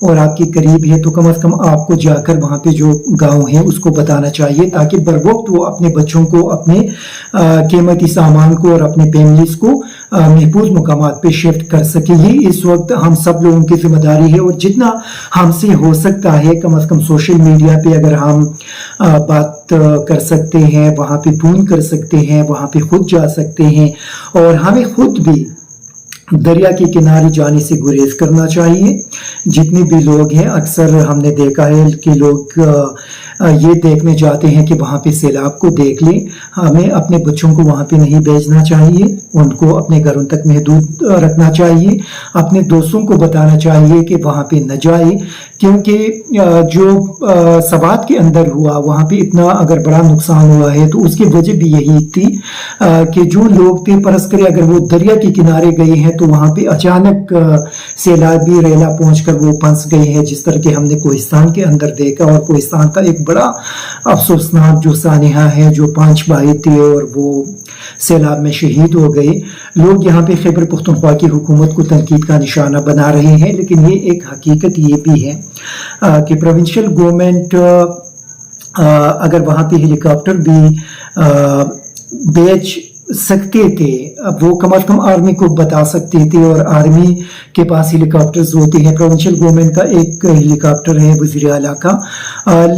اور آپ کے قریب ہے تو کم از کم آپ کو جا کر وہاں پہ جو گاؤں ہے اس کو بتانا چاہیے تاکہ بروقت وہ اپنے بچوں کو اپنے قیمتی سامان کو اور اپنے فیملیز کو محفوظ مقامات پہ شفٹ کر سکے. یہ اس وقت ہم سب لوگوں کی ذمہ داری ہے اور جتنا ہم سے ہو سکتا ہے کم از کم سوشل میڈیا پہ اگر ہم بات کر سکتے ہیں, وہاں پہ فون کر سکتے ہیں, وہاں پہ خود جا سکتے ہیں اور ہمیں خود بھی دریا کے کنارے جانے سے گریز کرنا چاہیے. جتنے بھی لوگ ہیں اکثر ہم نے دیکھا ہے کہ لوگ یہ دیکھنے جاتے ہیں کہ وہاں پہ سیلاب کو دیکھ لیں. ہمیں اپنے بچوں کو وہاں پہ نہیں بھیجنا چاہیے, ان کو اپنے گھروں تک محدود رکھنا چاہیے. اپنے دوستوں کو بتانا چاہیے کہ وہاں پہ نہ جائے, کیونکہ جو سوات کے اندر ہوا وہاں پہ اتنا اگر بڑا نقصان ہوا ہے تو اس کی وجہ بھی یہی تھی کہ جو لوگ تھے فرض کرے اگر وہ دریا کے کنارے گئے ہیں تو وہاں پہ اچانک سیلابی ریلا پہنچ کر وہ پھنس گئے ہیں, جس طرح کہ ہم نے کوہستان کے اندر دیکھا. اور کوہستان کا ایک بڑا افسوسناک جو سانحہ ہے, جو 5 بھائی تھے اور وہ سیلاب میں شہید ہو گئے. لوگ یہاں پہ خیبر پختونخوا کی حکومت کو تنقید کا نشانہ بنا رہے ہیں, لیکن یہ ایک حقیقت یہ بھی ہے کہ پروونشل گورنمنٹ اگر وہاں پہ ہیلی کاپٹر بھی بیچ سکتے تھے, وہ کم از کم آرمی کو بتا سکتے تھے اور آرمی کے پاس ہیلی کاپٹرز ہوتے ہیں. پروونشل گورنمنٹ کا ایک ہیلی کاپٹر ہے وزیر اعلیٰ کا,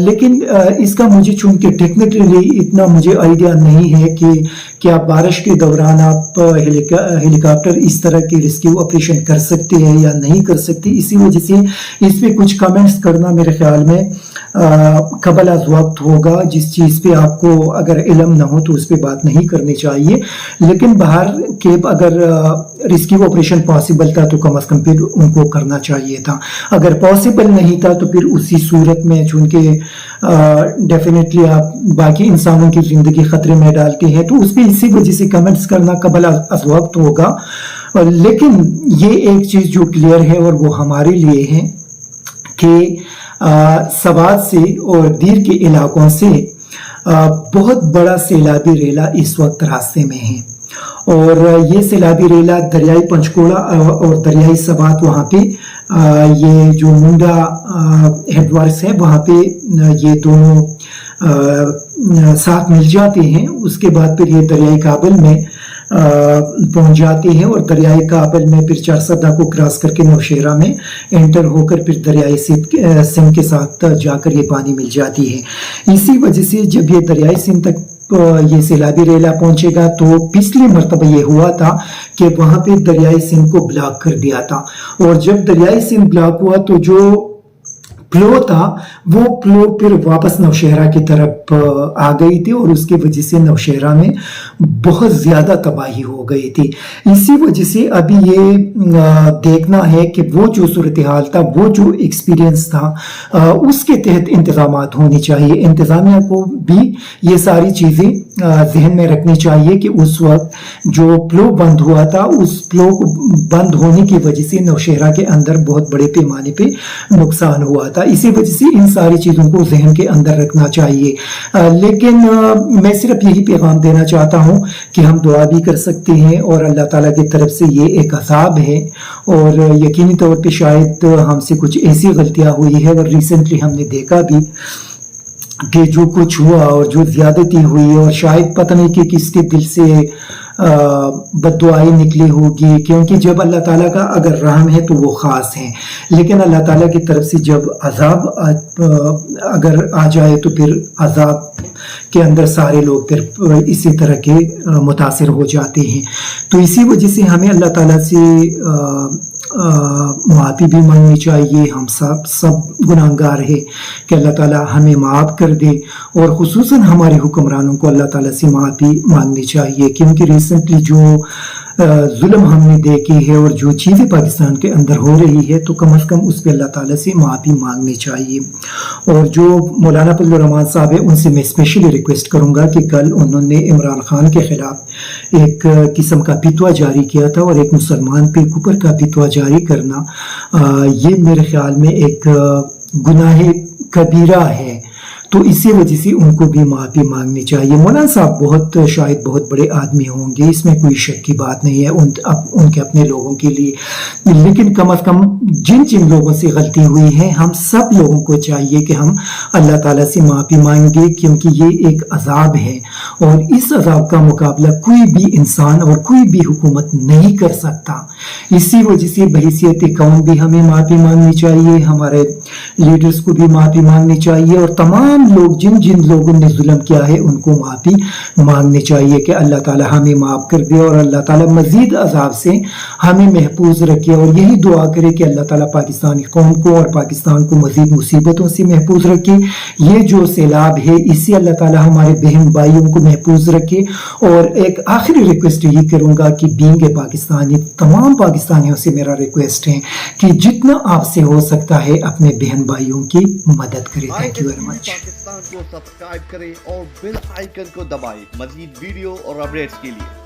لیکن اس کا مجھے چونکہ ٹیکنیکلی اتنا مجھے آئیڈیا نہیں ہے کہ کیا بارش کے دوران آپ ہیلی کاپٹر اس طرح کے ریسکیو آپریشن کر سکتے ہیں یا نہیں کر سکتے. اسی وجہ سے اس پہ کچھ کمنٹس کرنا میرے خیال میں قبل از وقت ہوگا. جس چیز پہ آپ کو اگر علم نہ ہو تو اس پہ بات نہیں کرنی چاہیے, لیکن باہر کے اگر ریسکیو آپریشن پاسبل تھا تو کم از کم پھر ان کو کرنا چاہیے تھا. اگر پاسبل نہیں تھا تو پھر اسی صورت میں چونکہ ڈیفینیٹلی آپ باقی انسانوں کی زندگی خطرے میں ڈالتے ہیں تو اس پہ اسی وجہ سے کمنٹس کرنا قبل از وقت ہوگا. لیکن یہ ایک چیز جو کلیئر ہے اور وہ ہمارے لیے ہے کہ سوات سے اور دیر کے علاقوں سے بہت بڑا سیلابی ریلا اس وقت راستے میں ہے, اور یہ سیلابی ریلا دریائی پنچکوڑا اور دریائی سوات وہاں پہ یہ جو منڈا ہیڈ وارس ہے وہاں پہ یہ دونوں ساتھ مل جاتے ہیں. اس کے بعد پھر یہ دریائی کابل میں پہنچ جاتے ہیں اور دریائے کابل میں پھر چارسدہ کو کراس کر کے نوشہرہ میں انٹر ہو کر پھر دریائے سندھ کے ساتھ جا کر یہ پانی مل جاتی ہے. اسی وجہ سے جب یہ دریائے سندھ تک یہ سیلابی ریلا پہنچے گا تو پچھلی مرتبہ یہ ہوا تھا کہ وہاں پہ دریائے سندھ کو بلاک کر دیا تھا, اور جب دریائے سندھ بلاک ہوا تو جو فلو تھا وہ فلو پھر واپس نوشہرہ کی طرف آ گئی تھی اور اس کی وجہ سے نوشہرہ میں بہت زیادہ تباہی ہو گئی تھی. اسی وجہ سے ابھی یہ دیکھنا ہے کہ وہ جو صورتحال تھا, وہ جو ایکسپیرینس تھا, اس کے تحت انتظامات ہونے چاہیے. انتظامیہ کو بھی یہ ساری چیزیں ذہن میں رکھنی چاہیے کہ اس وقت جو فلو بند ہوا تھا اس فلو بند ہونے کی وجہ سے نوشہرہ کے اندر بہت بڑے پیمانے پہ نقصان ہوا تھا. اسی وجہ سے ان ساری چیزوں کو ذہن کے اندر رکھنا چاہیے. لیکن میں صرف یہی پیغام دینا چاہتا ہوں کہ ہم دعا بھی کر سکتے ہیں اور اللہ تعالیٰ کی طرف سے یہ ایک عذاب ہے, اور یقینی طور پہ شاید ہم سے کچھ ایسی غلطیاں ہوئی ہے, اور ریسنٹلی ہم نے دیکھا بھی کہ جو کچھ ہوا اور جو زیادتی ہوئی اور شاید پتہ نہیں کہ کس کے دل سے بد دعائی نکلی ہوگی, کیونکہ جب اللہ تعالیٰ کا اگر رحم ہے تو وہ خاص ہیں, لیکن اللہ تعالیٰ کی طرف سے جب عذاب اگر آ جائے تو پھر عذاب کے اندر سارے لوگ پھر اسی طرح کے متاثر ہو جاتے ہیں. تو اسی وجہ سے ہمیں اللہ تعالیٰ سے معافی بھی مانگنی چاہیے. ہم سب گناہگار ہیں کہ اللہ تعالیٰ ہمیں معاف کر دے, اور خصوصاً ہمارے حکمرانوں کو اللہ تعالیٰ سے معافی مانگنی چاہیے, کیونکہ ریسنٹلی جو ظلم ہم نے دیکھے ہے اور جو چیزیں پاکستان کے اندر ہو رہی ہے تو کم از کم اس پہ اللہ تعالیٰ سے معافی مانگنی چاہیے. اور جو مولانا فضل الرحمان صاحب ہے ان سے میں اسپیشلی ریکویسٹ کروں گا کہ کل انہوں نے عمران خان کے خلاف ایک قسم کا فتویٰ جاری کیا تھا, اور ایک مسلمان پہ کفر کا فتویٰ جاری کرنا یہ میرے خیال میں ایک گناہ کبیرہ ہے. تو اسی وجہ سے ان کو بھی معافی مانگنی چاہیے. مولانا صاحب شاید بہت بڑے آدمی ہوں گے، اس میں کوئی شک کی بات نہیں ہے ان کے اپنے لوگوں کے لیے، لیکن کم از کم جن لوگوں سے غلطی ہوئی ہے ہم سب لوگوں کو چاہیے کہ ہم اللہ تعالیٰ سے معافی مانگے، کیونکہ یہ ایک عذاب ہے اور اس عذاب کا مقابلہ کوئی بھی انسان اور کوئی بھی حکومت نہیں کر سکتا. اسی وجہ سے بحیثیت قوم بھی ہمیں معافی مانگنی چاہیے، ہمارے لیڈرز کو بھی معافی مانگنی چاہیے، اور تمام لوگ جن لوگوں نے ظلم کیا ہے ان کو معافی مانگنی چاہیے کہ اللہ تعالیٰ ہمیں معاف کر دے اور اللہ تعالیٰ مزید عذاب سے ہمیں محفوظ رکھے. اور یہی دعا کرے کہ اللہ تعالیٰ پاکستانی قوم کو اور پاکستان کو مزید مصیبتوں سے محفوظ رکھے. یہ جو سیلاب ہے اس سے اللہ تعالیٰ ہمارے بہن بھائیوں کو محفوظ رکھے. اور ایک آخری ریکویسٹ یہ کروں گا کہ بینگ پاکستانی تمام پاکستانیوں سے میرا ریکویسٹ ہے کہ جتنا آپ سے ہو سکتا ہے اپنے بہن بھائیوں کی مدد کریں. Thank you very much. Pakistan کو سبسکرائب کریں اور بیل آئیکن کو دبائیں مزید ویڈیو اور اپڈیٹس کے لیے.